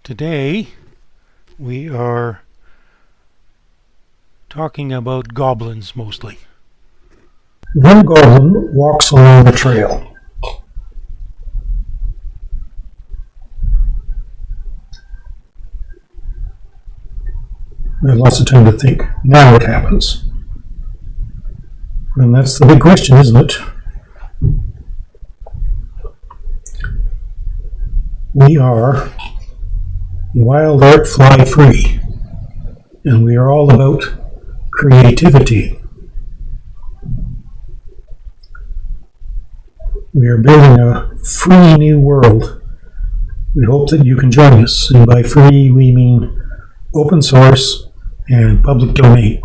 Today we are talking about goblins mostly. One goblin walks along a trail. We have lots of time to think. Now what happens? And that's the big question, isn't it? We are wild art fly free, and we are all about creativity. We are building a free new world. We hope that you can join us, and by free we mean open source and public domain.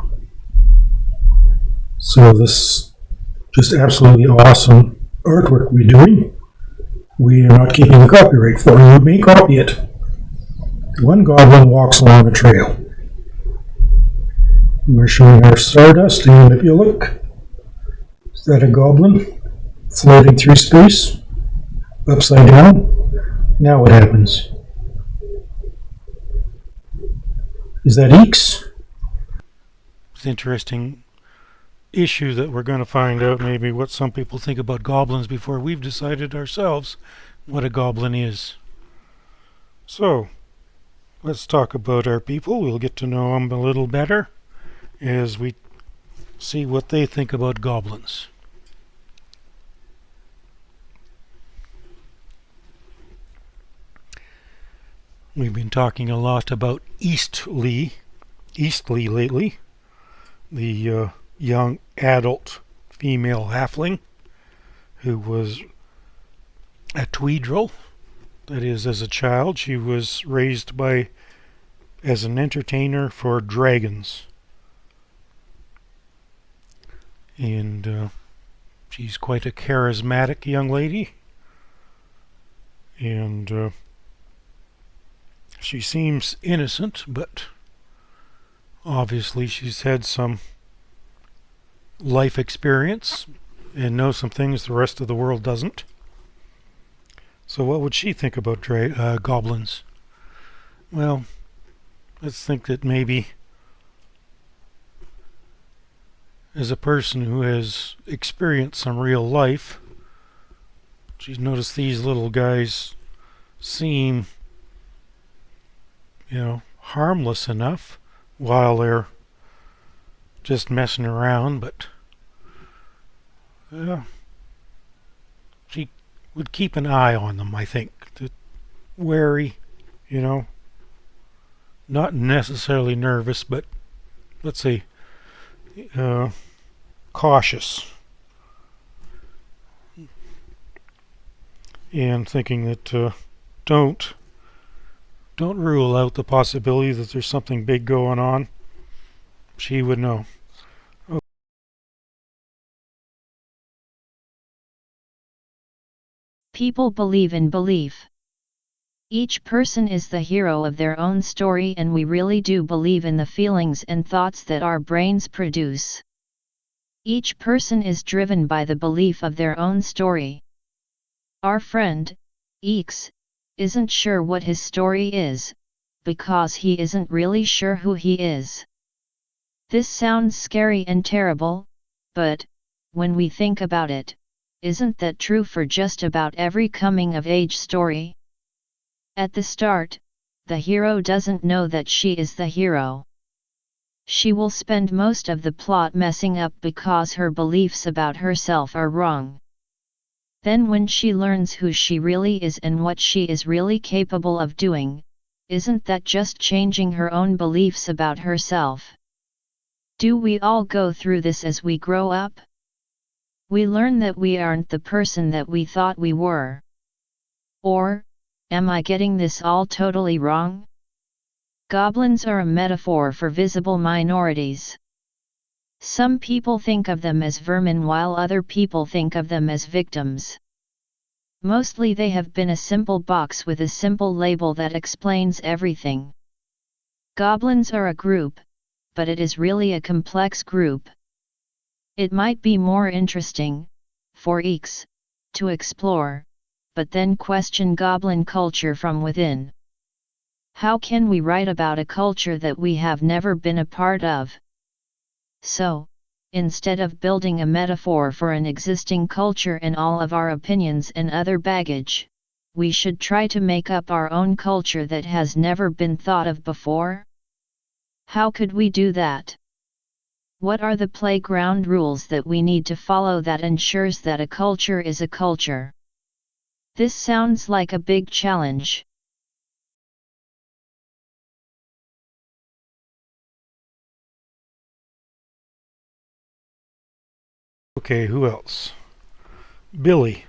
So this just absolutely awesome artwork we're doing, we are not keeping the copyright for. You may copy it. One goblin walks along a trail. We're showing our stardust, and if you look, is that a goblin floating through space, upside down? Now what happens? Is that Eeks? It's an interesting issue that we're going to find out maybe what some people think about goblins before we've decided ourselves what a goblin is. So, let's talk about our people. We'll get to know them a little better as we see what they think about goblins. We've been talking a lot about Eastleigh lately, the young adult female halfling who was a tweedrel. That is, as a child, she was raised as an entertainer for dragons. And she's quite a charismatic young lady. And she seems innocent, but obviously she's had some life experience and knows some things the rest of the world doesn't. So what would she think about goblins? Well, let's think that maybe as a person who has experienced some real life, she's noticed these little guys seem harmless enough while they're just messing around, but she would keep an eye on them, I think. Wary, not necessarily nervous, but let's say cautious. And thinking that don't rule out the possibility that there's something big going on. She would know. People believe in belief. Each person is the hero of their own story, and we really do believe in the feelings and thoughts that our brains produce. Each person is driven by the belief of their own story. Our friend, Eeks, isn't sure what his story is, because he isn't really sure who he is. This sounds scary and terrible, but, when we think about it, isn't that true for just about every coming-of-age story? At the start, the hero doesn't know that she is the hero. She will spend most of the plot messing up because her beliefs about herself are wrong. Then when she learns who she really is and what she is really capable of doing, isn't that just changing her own beliefs about herself? Do we all go through this as we grow up? We learn that we aren't the person that we thought we were. Or, am I getting this all totally wrong? Goblins are a metaphor for visible minorities. Some people think of them as vermin while other people think of them as victims. Mostly they have been a simple box with a simple label that explains everything. Goblins are a group, but it is really a complex group. It might be more interesting, for Eeks, to explore, but then question goblin culture from within. How can we write about a culture that we have never been a part of? So, instead of building a metaphor for an existing culture and all of our opinions and other baggage, we should try to make up our own culture that has never been thought of before. How could we do that? What are the playground rules that we need to follow that ensures that a culture is a culture? This sounds like a big challenge. Okay, who else? Billy.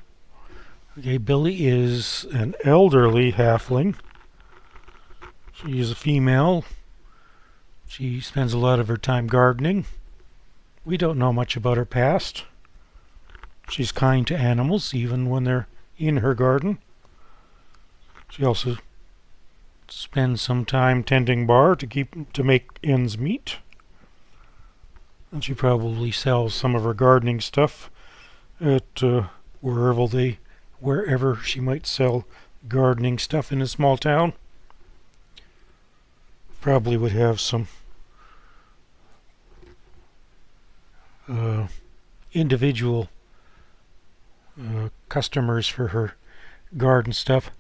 Okay, Billy is an elderly halfling. She is a female. She spends a lot of her time gardening. We don't know much about her past. She's kind to animals, even when they're in her garden. She also spends some time tending bar to make ends meet. And she probably sells some of her gardening stuff at wherever she might sell gardening stuff in a small town. Probably would have some individual customers for her garden stuff.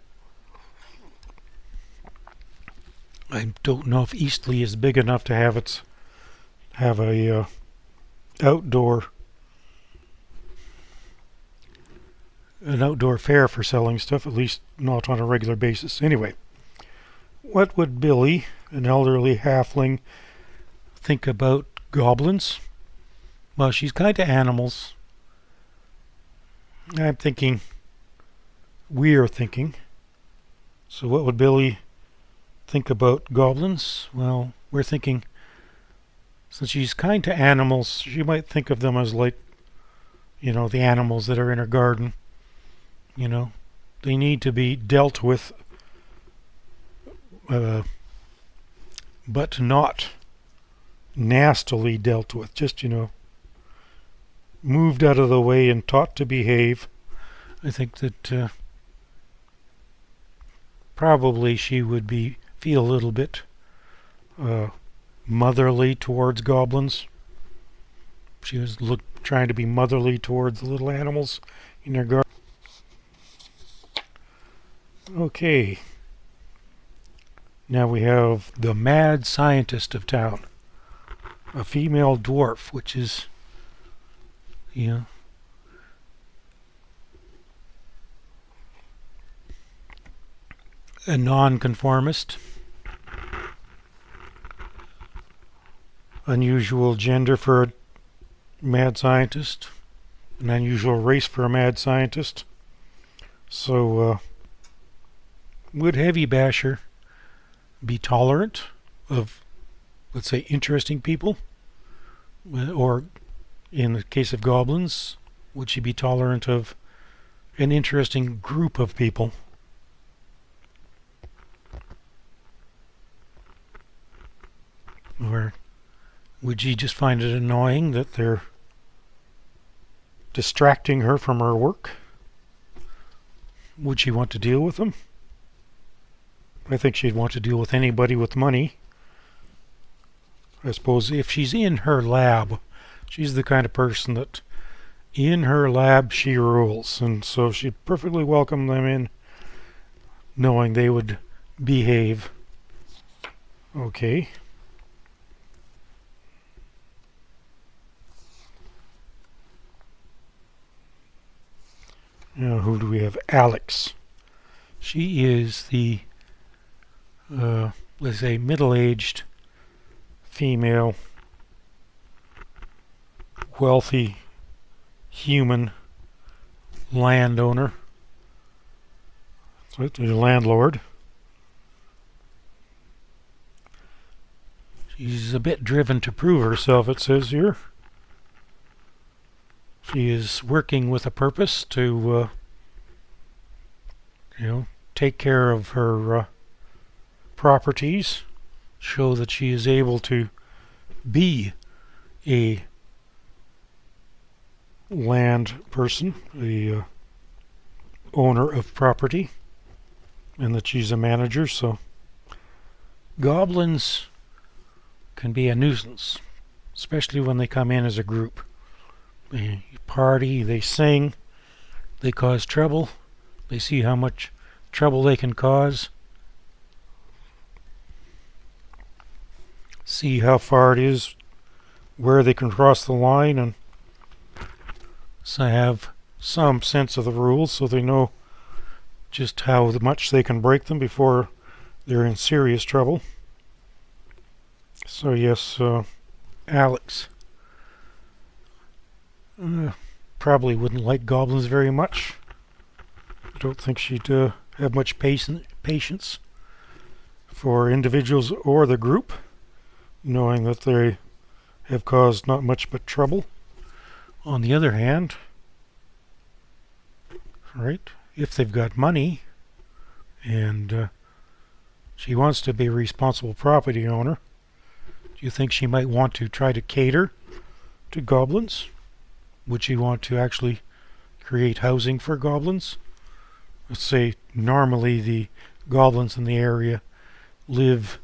I don't know if Eastleigh is big enough to have a outdoor an outdoor fair for selling stuff, at least not on a regular basis. Anyway, what would Billy, an elderly halfling, think about goblins? Well, she's kind to animals. I'm thinking, we're thinking. So what would Billy think about goblins? Well, we're thinking, since she's kind to animals, she might think of them as like, the animals that are in her garden. They need to be dealt with, but not nastily dealt with. Just, moved out of the way and taught to behave. I think that probably she would feel a little bit motherly towards goblins. She was trying to be motherly towards the little animals in her garden. Okay. Now we have the mad scientist of town. A female dwarf, which is, a nonconformist. Unusual gender for a mad scientist. An unusual race for a mad scientist. So, would Heavy Basher be tolerant of, let's say, interesting people? Or, in the case of goblins, would she be tolerant of an interesting group of people? Or would she just find it annoying that they're distracting her from her work? Would she want to deal with them? I think she'd want to deal with anybody with money. I suppose if she's in her lab, she's the kind of person that in her lab she rules, and so she'd perfectly welcome them in, knowing they would behave. Okay. Now, who do we have? Alex. She is the, let's say, middle-aged female, wealthy human landowner. So the landlord. She's a bit driven to prove herself, it says here. She is working with a purpose to, take care of her properties, show that she is able to be a land person, a owner of property, and that she's a manager. So Goblins can be a nuisance, especially when they come in as a group. They party, they sing, they cause trouble, they see how much trouble they can cause, see how far it is, where they can cross the line, and so have some sense of the rules so they know just how much they can break them before they're in serious trouble. So yes, Alex probably wouldn't like goblins very much. I don't think she'd have much patience for individuals or the group, knowing that they have caused not much but trouble. On the other hand, right, if they've got money and she wants to be a responsible property owner, do you think she might want to try to cater to goblins? Would she want to actually create housing for goblins? Let's say normally the goblins in the area live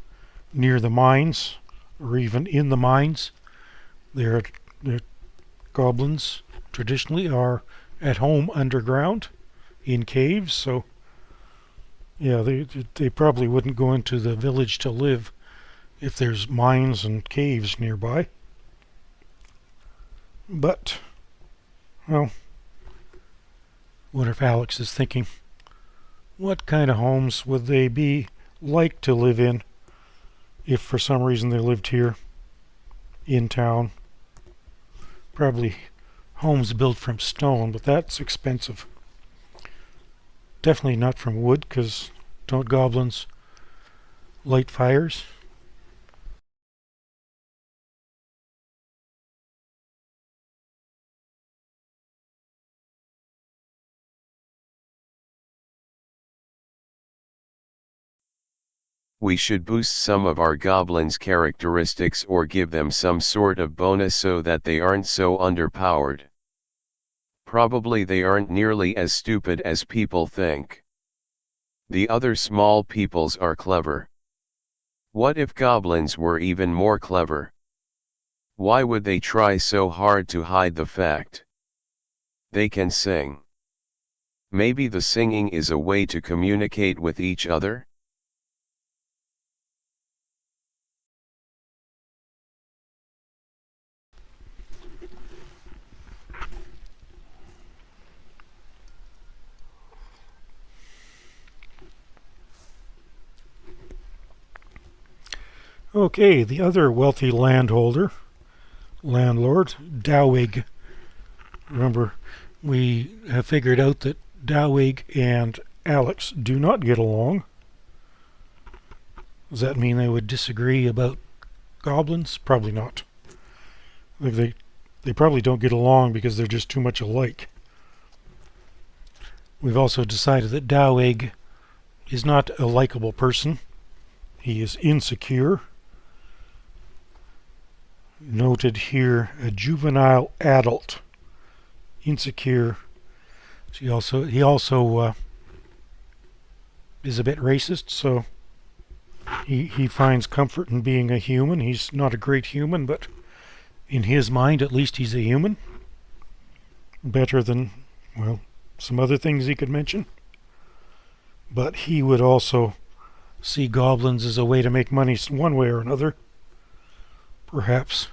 near the mines or even in the mines. Their goblins traditionally are at home underground in caves, so yeah, they probably wouldn't go into the village to live if there's mines and caves nearby. But, well, wonder if Alex is thinking, what kind of homes would they be like to live in if for some reason they lived here in town? Probably homes built from stone, but that's expensive. Definitely not from wood, because don't goblins light fires? We should boost some of our goblins' characteristics or give them some sort of bonus so that they aren't so underpowered. Probably they aren't nearly as stupid as people think. The other small peoples are clever. What if goblins were even more clever? Why would they try so hard to hide the fact they can sing? Maybe the singing is a way to communicate with each other? Okay, the other wealthy landlord, Dowig. Remember, we have figured out that Dowig and Alex do not get along. Does that mean they would disagree about goblins? Probably not. They probably don't get along because they're just too much alike. We've also decided that Dowig is not a likable person. He is insecure. Noted here, a juvenile adult. Insecure. He also is a bit racist, so he finds comfort in being a human. He's not a great human, but in his mind, at least he's a human. Better than, well, some other things he could mention. But he would also see goblins as a way to make money one way or another. Perhaps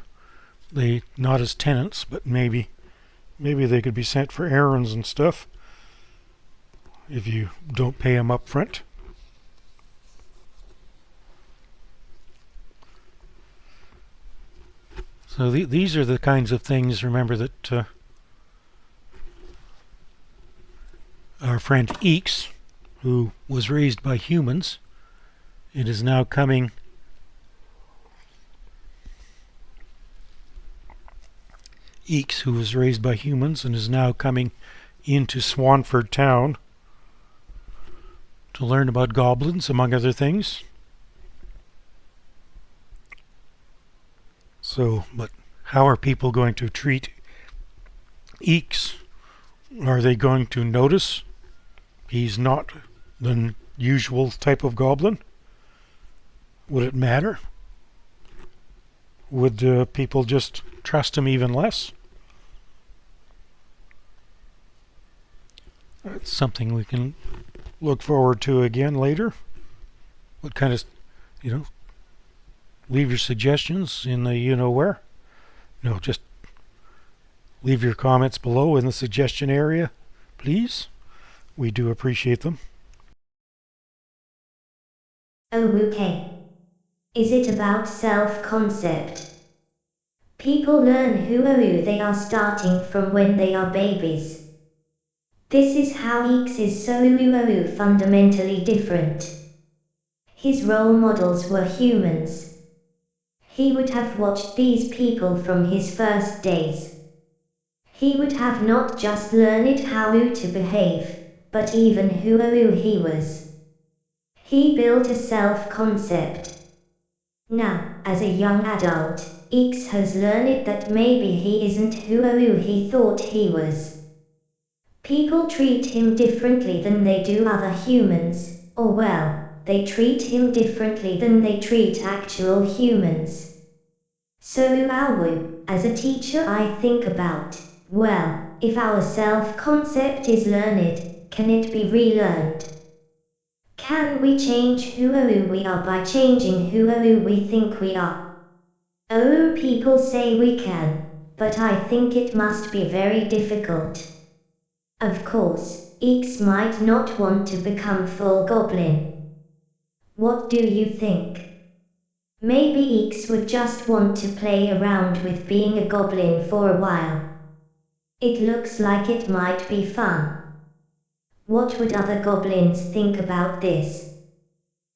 they, not as tenants, but maybe they could be sent for errands and stuff if you don't pay them up front. So these are the kinds of things, remember, that our friend Eeks, who was raised by humans, it is now coming Eeks, who was raised by humans and is now coming into Swanford town to learn about goblins, among other things. So, but how are people going to treat Eeks? Are they going to notice he's not the usual type of goblin? Would it matter? Would people just trust him even less? That's something we can look forward to again later. What kind of, leave your suggestions in the you-know-where. No, just leave your comments below in the suggestion area, please. We do appreciate them. Oh, okay. Is it about self-concept? People learn who they are starting from when they are babies. This is how X is so fundamentally different. His role models were humans. He would have watched these people from his first days. He would have not just learned how to behave, but even who he was. He built a self-concept. Now, as a young adult, X has learned that maybe he isn't who he thought he was. People treat him differently than they do other humans, or well, they treat him differently than they treat actual humans. So as a teacher I think about, well, if our self-concept is learned, can it be relearned? Can we change who we are by changing who we think we are? Oh, people say we can, but I think it must be very difficult. Of course, X might not want to become full goblin. What do you think? Maybe X would just want to play around with being a goblin for a while. It looks like it might be fun. What would other goblins think about this?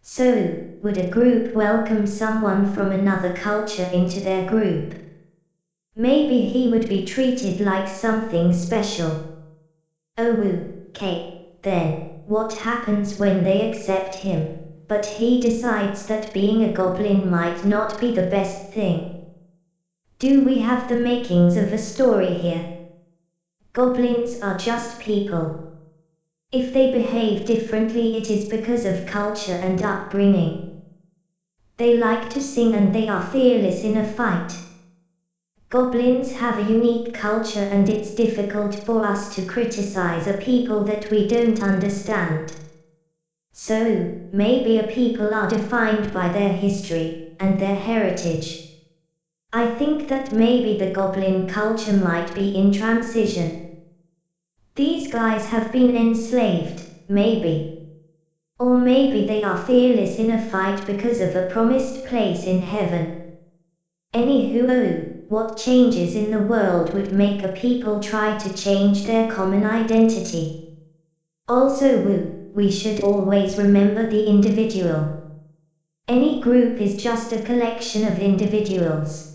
So, would a group welcome someone from another culture into their group? Maybe he would be treated like something special. Okay, then, what happens when they accept him, but he decides that being a goblin might not be the best thing? Do we have the makings of a story here? Goblins are just people. If they behave differently, it is because of culture and upbringing. They like to sing and they are fearless in a fight. Goblins have a unique culture and it's difficult for us to criticize a people that we don't understand. So, maybe a people are defined by their history and their heritage. I think that maybe the goblin culture might be in transition. These guys have been enslaved, maybe. Or maybe they are fearless in a fight because of a promised place in heaven. Anywho, what changes in the world would make a people try to change their common identity? Also, we should always remember the individual. Any group is just a collection of individuals.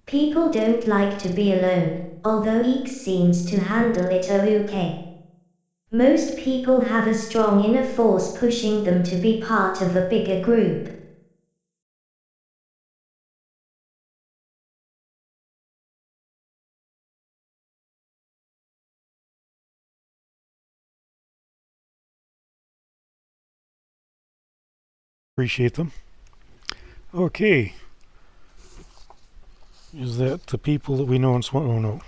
People don't like to be alone, although X seems to handle it okay. Most people have a strong inner force pushing them to be part of a bigger group. Appreciate them. Okay. Is that the people that we know in Swan? Oh no.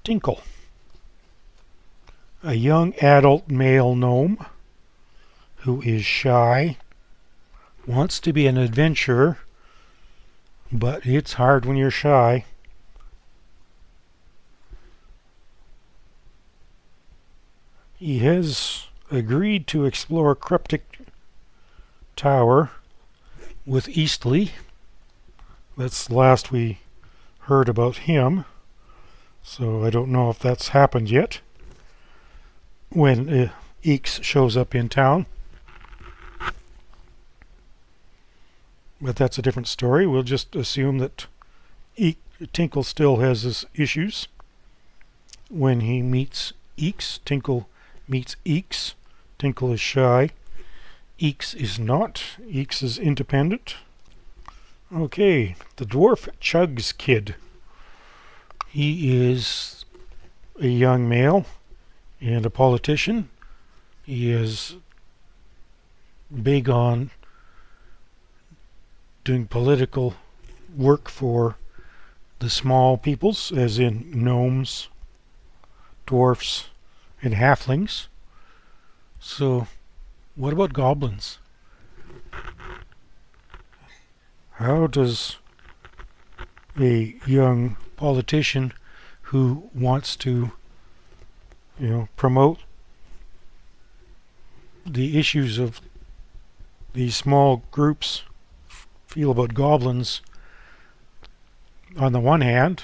Tinkle. A young adult male gnome who is shy, wants to be an adventurer, but it's hard when you're shy. He has agreed to explore Cryptic Tower with Eastleigh. That's the last we heard about him, so I don't know if that's happened yet when Eeks shows up in town. But that's a different story. We'll just assume that Tinkle still has his issues when he meets Eeks. Tinkle meets Eeks. Tinkle is shy. Eeks is not. Eeks is independent. Okay, the dwarf Chugs Kid. He is a young male and a politician. He is big on doing political work for the small peoples, as in gnomes, dwarfs, and halflings. So, what about goblins? How does a young politician who wants to, promote the issues of these small groups feel about goblins? On the one hand,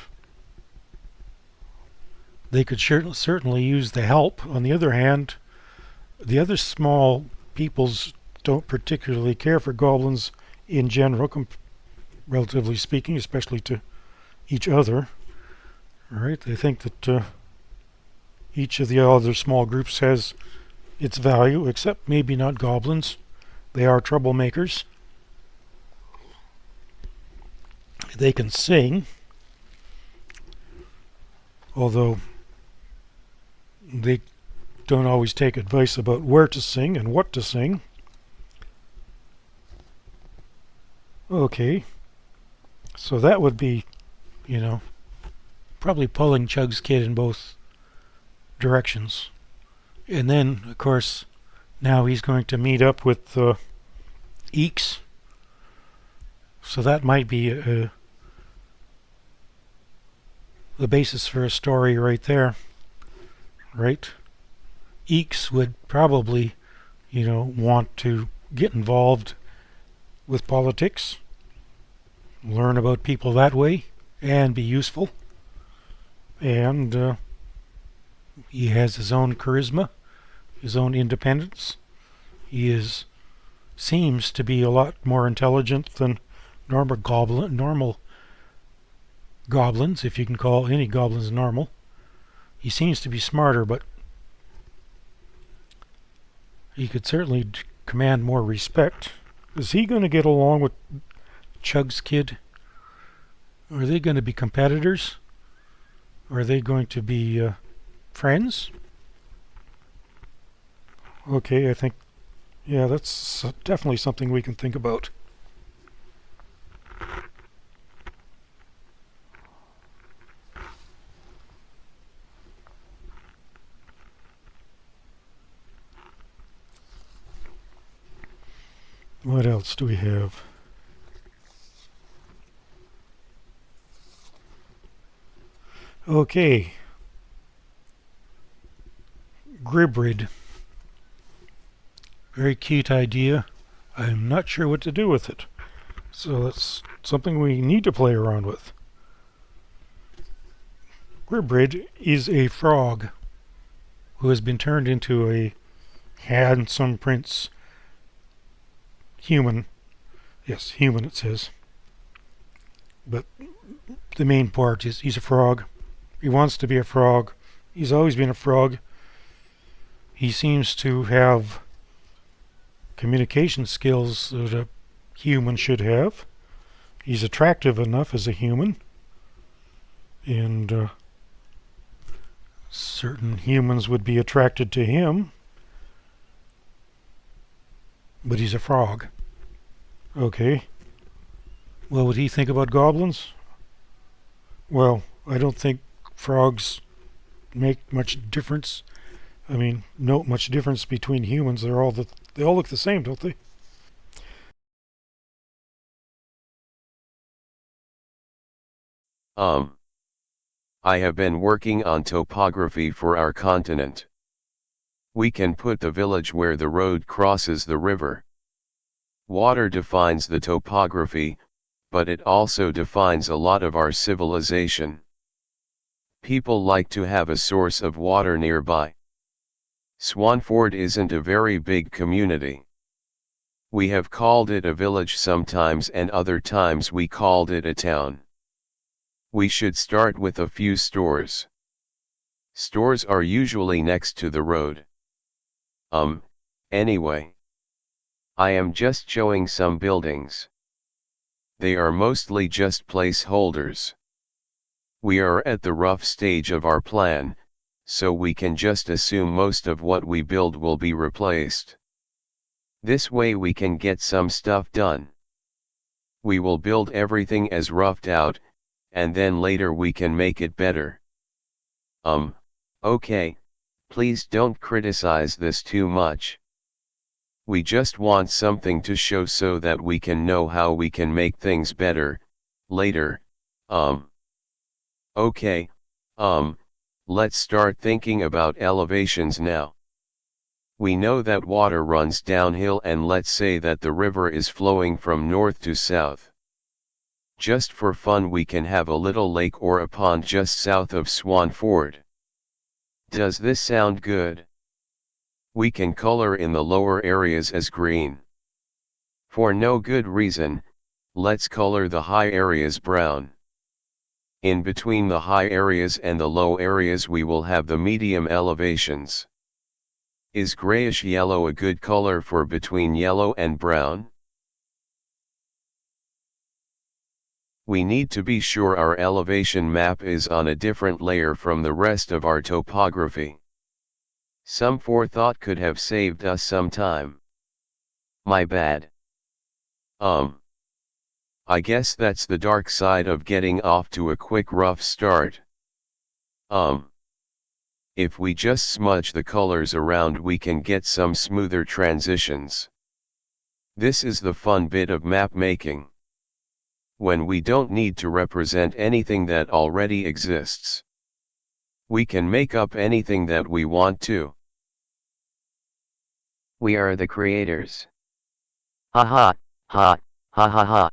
they could certainly use the help. On the other hand, the other small peoples don't particularly care for goblins in general, relatively speaking, especially to each other. All right, they think that each of the other small groups has its value, except maybe not goblins. They are troublemakers. They can sing, although they don't always take advice about where to sing and what to sing. Okay, so that would be, probably pulling Chug's kid in both directions. And then, of course, now he's going to meet up with Eeks. So that might be the basis for a story right there. Right? Eeks would probably, want to get involved with politics, learn about people that way, and be useful. And he has his own charisma, his own independence. He seems to be a lot more intelligent than normal goblins, if you can call any goblins normal. He seems to be smarter, but he could certainly command more respect. Is he going to get along with Chug's kid? Are they going to be competitors? Are they going to be friends? Okay, I think, that's definitely something we can think about. What else do we have? Okay. Gribrid. Very cute idea. I'm not sure what to do with it. So that's something we need to play around with. Gribrid is a frog who has been turned into a handsome prince. Human. Yes, human it says. But the main part is he's a frog. He wants to be a frog. He's always been a frog. He seems to have communication skills that a human should have. He's attractive enough as a human. And certain humans would be attracted to him. But he's a frog. Okay. What would he think about goblins? Well, I don't think frogs make much difference. I mean, not much difference between humans. They all look the same, don't they? I have been working on topography for our continent. We can put the village where the road crosses the river. Water defines the topography, but it also defines a lot of our civilization. People like to have a source of water nearby. Swanford isn't a very big community. We have called it a village sometimes and other times we called it a town. We should start with a few stores. Stores are usually next to the road. Anyway. I am just showing some buildings. They are mostly just placeholders. We are at the rough stage of our plan, so we can just assume most of what we build will be replaced. This way we can get some stuff done. We will build everything as roughed out, and then later we can make it better. Okay, please don't criticize this too much. We just want something to show so that we can know how we can make things better, later. Okay, let's start thinking about elevations now. We know that water runs downhill, and let's say that the river is flowing from north to south. Just for fun we can have a little lake or a pond just south of Swanford. Does this sound good? We can color in the lower areas as green. For no good reason, let's color the high areas brown. In between the high areas and the low areas we will have the medium elevations. Is grayish yellow a good color for between yellow and brown? We need to be sure our elevation map is on a different layer from the rest of our topography. Some forethought could have saved us some time. My bad. I guess that's the dark side of getting off to a quick rough start. If we just smudge the colors around we can get some smoother transitions. This is the fun bit of map making. When we don't need to represent anything that already exists. We can make up anything that we want to. We are the creators. Ha ha, ha, ha ha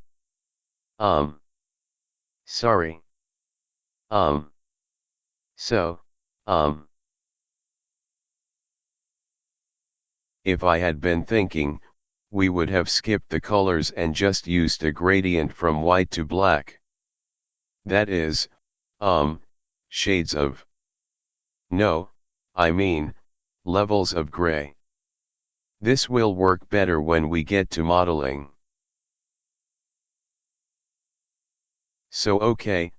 ha. Sorry. So, if I had been thinking, we would have skipped the colors and just used a gradient from white to black. That is, shades of. No, I mean, levels of gray. This will work better when we get to modeling. So okay,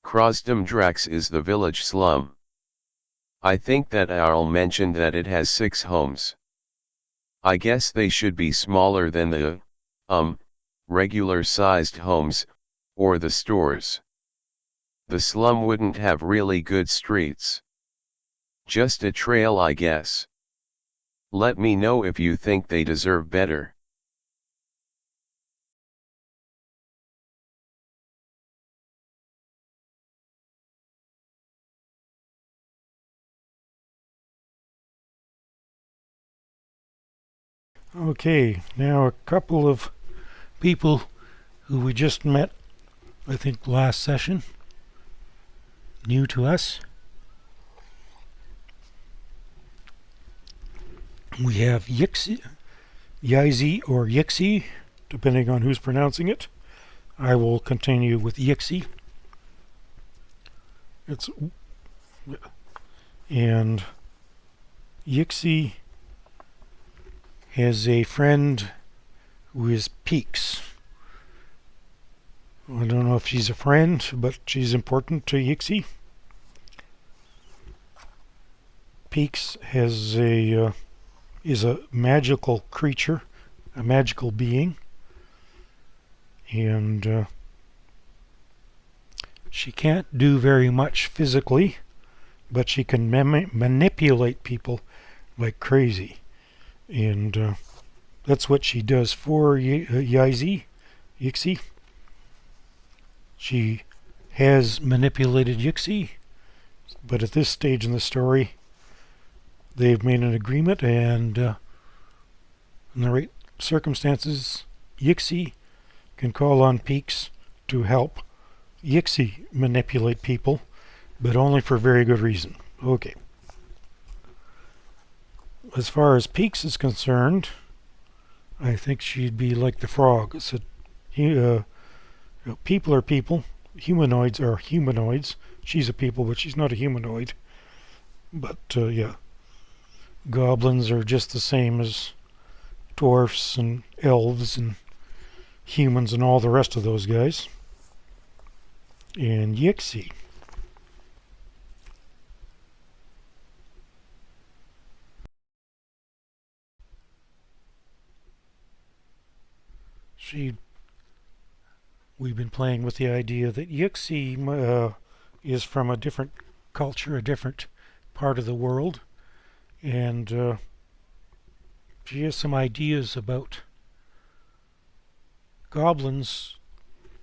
Krosdamdrax is the village slum. I think that Arl mentioned that it has 6 homes. I guess they should be smaller than the, regular-sized homes, or the stores. The slum wouldn't have really good streets. Just a trail, I guess. Let me know if you think they deserve better. Okay, now a couple of people who we just met, I think last session, new to us. We have Yixi, Yizi or Yixi, depending on who's pronouncing it. I will continue with Yixi. And Yixi has a friend who is Peaks. I don't know if she's a friend, but she's important to Yixi. Peaks is a magical creature, a magical being, and she can't do very much physically, but she can manipulate people like crazy. And that's what she does for Yixi. She has manipulated Yixi, but at this stage in the story, they've made an agreement, and in the right circumstances, Yixi can call on Peaks to help Yixi manipulate people, but only for very good reason. Okay. As far as Peaks is concerned, I think she'd be like the frog. It's people are people, humanoids are humanoids. She's a people, but she's not a humanoid. But yeah, goblins are just the same as dwarfs and elves and humans and all the rest of those guys. And Yixi. we've been playing with the idea that Yixi is from a different culture, a different part of the world, and she has some ideas about goblins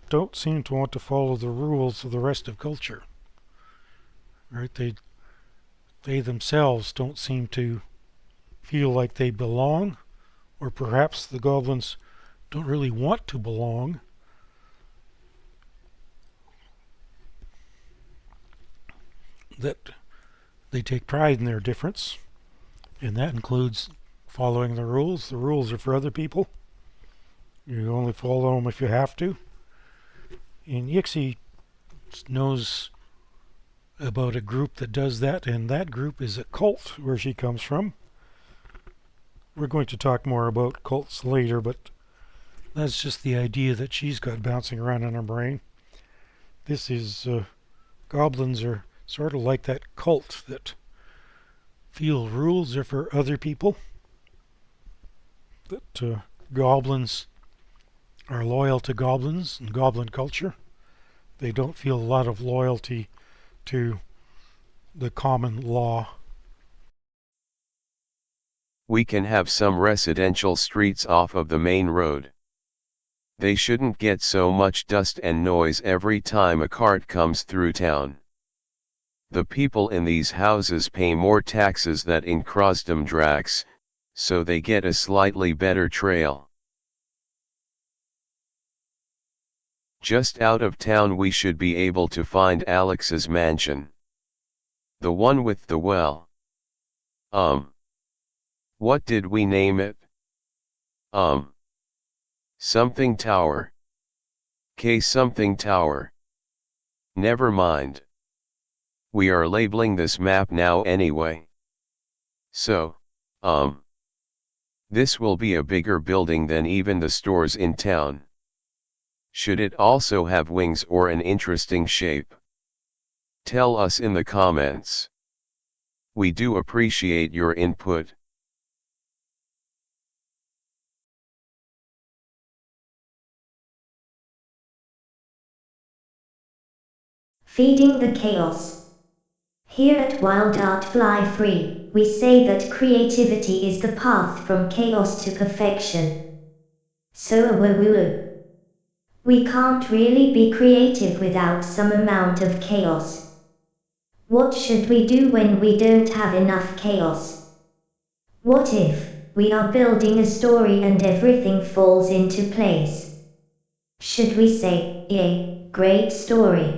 don't seem to want to follow the rules of the rest of culture. Right? They themselves don't seem to feel like they belong, or perhaps the goblins don't really want to belong. That they take pride in their difference, and that includes following the rules. The rules are for other people. You only follow them if you have to. And Yixi knows about a group that does that, and that group is a cult where she comes from. We're going to talk more about cults later, but that's just the idea that she's got bouncing around in her brain. This is, goblins are sort of like that cult that feel rules are for other people. That goblins are loyal to goblins and goblin culture. They don't feel a lot of loyalty to the common law. We can have some residential streets off of the main road. They shouldn't get so much dust and noise every time a cart comes through town. The people in these houses pay more taxes than in Crosdom Drax, so they get a slightly better trail. Just out of town we should be able to find Alex's mansion. The one with the well. What did we name it? Something Tower. K something Tower. Never mind. We are labeling this map now anyway. So, this will be a bigger building than even the stores in town. Should it also have wings or an interesting shape? Tell us in the comments. We do appreciate your input. Feeding the chaos. Here at Wild Art Fly Free, we say that creativity is the path from chaos to perfection. So we can't really be creative without some amount of chaos. What should we do when we don't have enough chaos? What if we are building a story and everything falls into place? Should we say, yay, great story?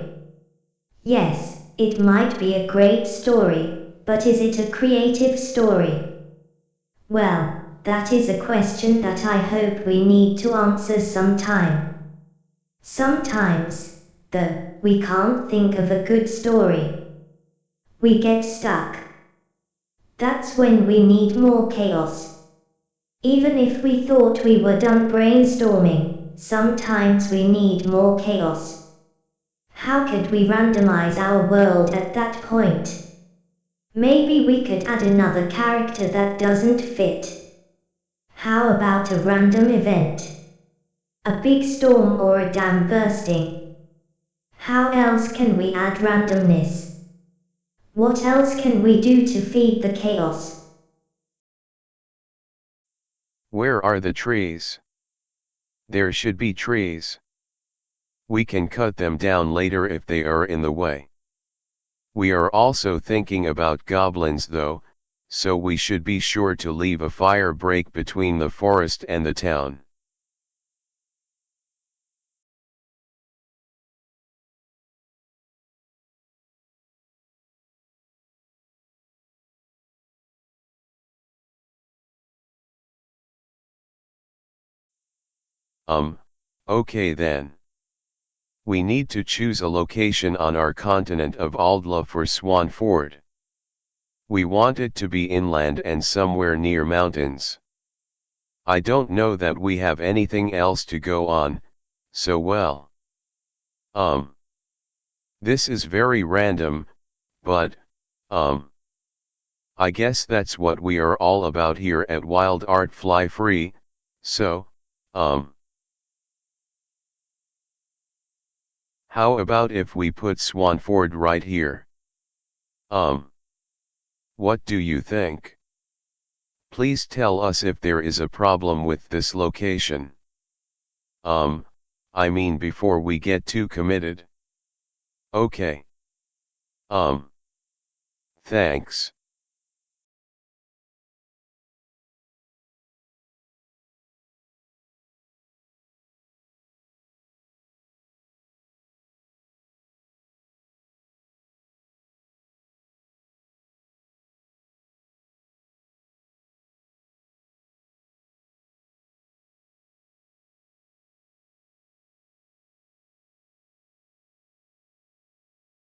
Yes, it might be a great story, but is it a creative story? Well, that is a question that I hope we need to answer sometime. Sometimes, though, we can't think of a good story. We get stuck. That's when we need more chaos. Even if we thought we were done brainstorming, sometimes we need more chaos. How could we randomize our world at that point? Maybe we could add another character that doesn't fit. How about a random event? A big storm or a dam bursting? How else can we add randomness? What else can we do to feed the chaos? Where are the trees? There should be trees. We can cut them down later if they are in the way. We are also thinking about goblins though, so we should be sure to leave a fire break between the forest and the town. Okay then. We need to choose a location on our continent of Aldla for Swanford. We want it to be inland and somewhere near mountains. I don't know that we have anything else to go on, so well. This is very random, but, I guess that's what we are all about here at Wild Art Fly Free, so, How about if we put Swanford right here? What do you think? Please tell us if there is a problem with this location. I mean before we get too committed. Okay. Thanks.